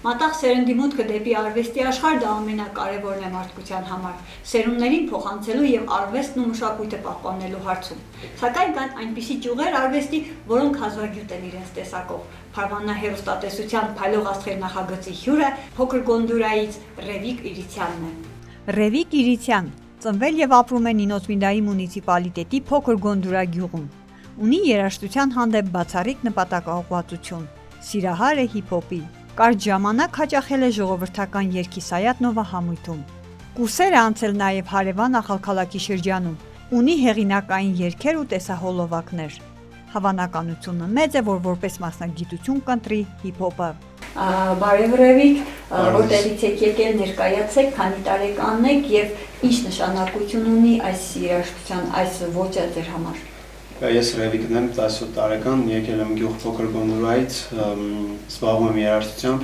Մատաղ սերնդի մուտքը դեպի արվեստի աշխարհ դա ամենակարևորն է մարդկության համար, սերունդներին փոխանցելու եւ արվեստն ու մշակույթը պահպանելու հարցում։ Սակայն կան այնպիսի ճյուղեր արվեստի, որոնք հազվագյուտ են իրենց տեսակով։ Փարվաննա հեռուստատեսության «Փայլող աստղեր» նախագծի հյուրը փոքր գոնդուրայից Ռևիկ Իրիցյանն է։ Ռևիկ Իրիցյան ծնվել եւ ապրում է Նինոցմինդայի մունիցիպալիտետի փոքր Գոնդուրա գյուղում։ Ունի երաժշտության հանդեպ բացառիկ նպատակաուղղվածություն։ Սիրահար է հիփ-հոփի։ Կարճ ժամանակ հաճախել է ժողովրդական երգի Սայաթ-Նովա համույթում։ Կուրսեր է անցել նաև հարևան Ախալքալաքի շրջանում։ Ունի հեղինակային երգեր ու տեսահոլովակներ։ Հավանականությունը մեծ է, որ որպես մասնագիտություն կընտրի հիփ-հոփը։ Բարև Ռևիկ, որտեղից եք եկել, ներկայացեք, քանի տարեկան եք եւ ինչ նշանակություն ունի այս երաժշտության, այս ոճը ձեր համար։ Ես Ռևիկն եմ, 17 տարեկան, եկել եմ գյուղ փոքր Գոնդուրայից, զբաղվում եմ երաժշտությամբ,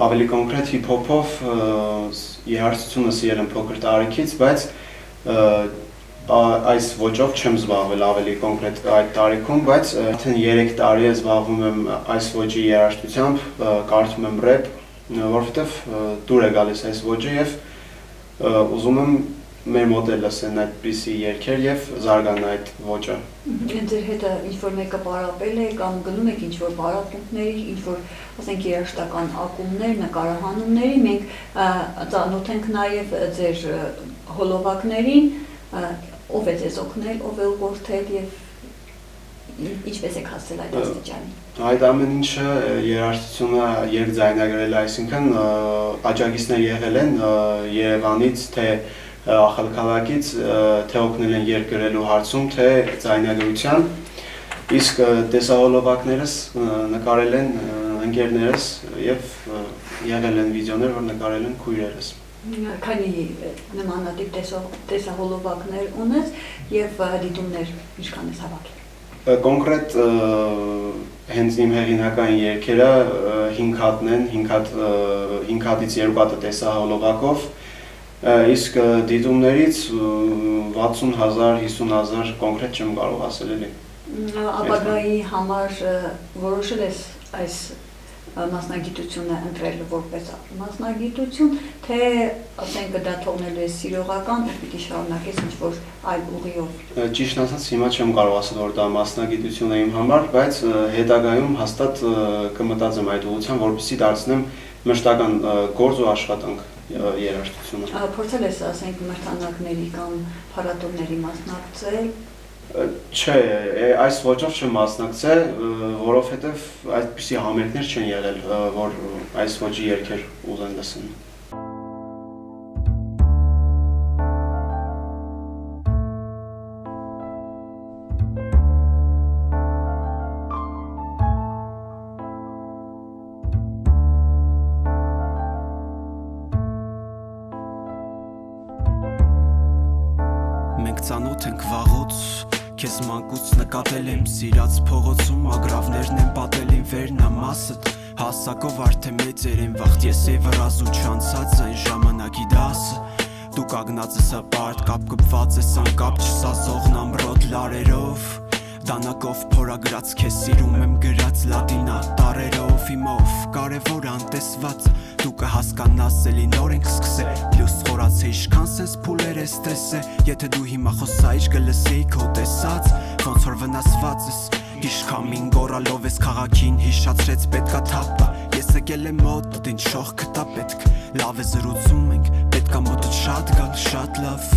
ավելի կոնկրետ հիփ-հոփով, երաժշտությունը սիրել եմ փոքր տարիքից, բայց այս ոճով չեմ զբաղվել ավելի կոնկրետ այդ տարիքում, բայց արդեն 3 տարի է զբաղվում եմ այս ոճի երաժշտությամբ, կարդում եմ ռեփ, որովհետև դուր է գալիս այս ոճը եւ ուզում եմ մեր մոտ է լսեն այդպիսի երգեր եւ զարգանա այդ ոճը։ Ձեր հետ ինչ-որ մեկը պարապել է կամ գնում եք ինչ-որ պարապմունքների, ինչ-որ, ասենք, երաժշտական ակումբներ, նկարահանումների, մենք ծանոթ ենք նաեւ ձեր հոլովակներին, ով է ձեզ օգնել, ով է ուղղորդել եւ ինչպես եք հասել այդ աստիճանի։ Այդ ամեն ինչը երաժշտությունը երկձայնագրել, այսինքն աջակիցներ եղել են Երևանից, թե Ախալքալակից, թե օգնել են երգ գրելու հարցում, թե ձայնագրության, իսկ տեսահոլովակներս նկարել են ընկերներս եւ եղել են վիդեոներ, որ նկարել են քույրերս։ Քանի նմանատիպ տեսահոլովակներ ունես եւ դիտումներ ինչքան ես հավաքել։ Կոնկրետ հենց իմ հեղինակային երգերը 5 հատն են, 5 հատից 2 հատը տեսահոլովակով, իսկ դիտումներից 60,000, 50,000 կոնկրետ չեմ կարող ասել էլի։ Ապագայի համար որոշել ես այս մասնագիտությունը ընտրել որպես մասնագիտություն, թե ասենք դա թողնելու ես սիրողական ու պիտի շարունակես ինչ-որ այլ ուղիով։ Ճիշտ ասած, հիմա չեմ կարող ասել, որ դա մասնագիտություն է իմ համար, բայց հետագայում հաստատ կմտածեմ այդ ուղղությամբ, որպեսզի դարձնեմ մշտական գործ ու աշխատանք երաժշտությունը։ Փորձել ես, ասենք, մրցանակների կամ փառատոների մասնակցել։ Չէ, այս ոճով չեմ մասնակցել, որովհետև այդպիսի համերգներ չեն եղել, որ այս ոճի երգեր ուզեն լսեն։ Մենք ծանոթ ենք վաղուց, քեզ մանկուց նկատել եմ սիրած փողոցում, ագրավներն են պատել են վերնամասդ, հասակով արդեն մեծեր են վաղտ, ես է վրազ ու չանցած այն ժամանակի դասը, դու կագնածս հպարտ, կապ կպված ես անկապ չսազողն ամրոտ լարերով, դանակով փորագրած քեզ սիրում եմ գրած լատինա տարերով իմով, կարևոր անտեսված, դու կհասկանաս էլի նոր ենք սկսել, լյուս խորացե իշքան սենց փուլեր ես տեսե, եթե դու հիմա խոսայիչ կլսեի քո տեսած, ոնց որ վնասված ես, իշքամին գորալով ես քաղաքին հիշացրեց պետքա թապա, ես եկել եմ մոտ, ինչ շող կտա պետք, լավ է զրուցում ենք, պետքա մոտդ շատ գալ, շատ լավ։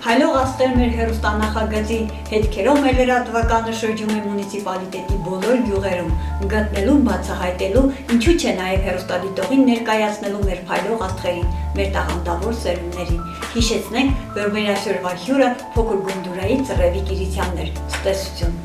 Փայլող աստղեր մեր հեռուստանախագծի հետքերով մեր լրատվականը շրջում է մունիցիպալիտետի բոլոր գյուղերում, գտնելու, բացահայտելու, ինչու՞ չէ նաև հեռուստադիտողին ներկայացնելու մեր փայլող աստղերին, մեր տաղանդավոր սերունդներին։ Հիշեցնենք, որ մեր այսօրվա հյուրը փոքր Գոնդուրայից Ռևիկ Իրիցյանն էր։ Ցտեսություն։